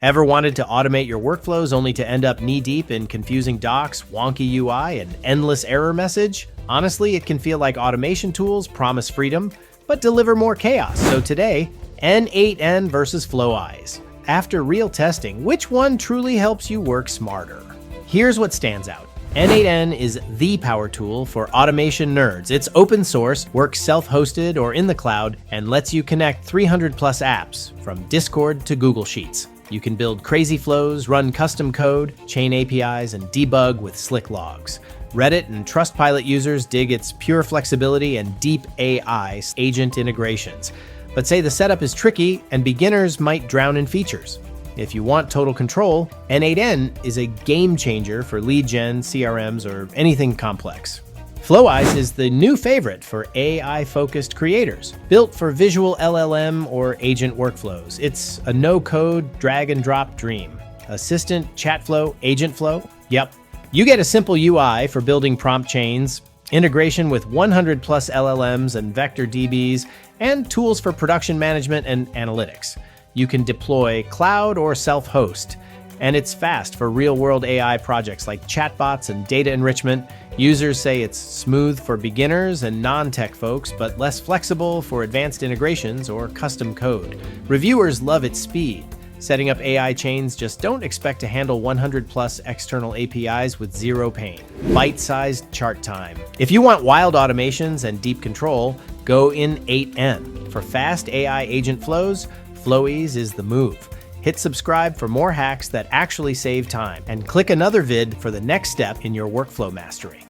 Ever wanted to automate your workflows only to end up knee-deep in confusing docs, wonky UI, and endless error message? Honestly, it can feel like automation tools promise freedom, but deliver more chaos. So today, N8N versus Flowise. After real testing, which one truly helps you work smarter? Here's what stands out. N8N is the power tool for automation nerds. It's open source, works self-hosted or in the cloud, and lets you connect 300 plus apps, from Discord to Google Sheets. You can build crazy flows, run custom code, chain APIs, and debug with slick logs. Reddit and Trustpilot users dig its pure flexibility and deep AI agent integrations, but say the setup is tricky and beginners might drown in features. If you want total control, N8N is a game changer for lead gen, CRMs, or anything complex. Flowise is the new favorite for AI-focused creators. Built for visual LLM or agent workflows, it's a no-code, drag-and-drop dream. Assistant, chat flow, agent flow? Yep. You get a simple UI for building prompt chains, integration with 100 plus LLMs and vector DBs, and tools for production management and analytics. You can deploy cloud or self-host, and it's fast for real-world AI projects like chatbots and data enrichment. Users say it's smooth for beginners and non-tech folks, but less flexible for advanced integrations or custom code. Reviewers love its speed. Setting up AI chains, just don't expect to handle 100 plus external APIs with zero pain. Bite-sized chart time. If you want wild automations and deep control, go N8N. For fast AI agent flows, Flowise is the move. Hit subscribe for more hacks that actually save time, and click another vid for the next step in your workflow mastery.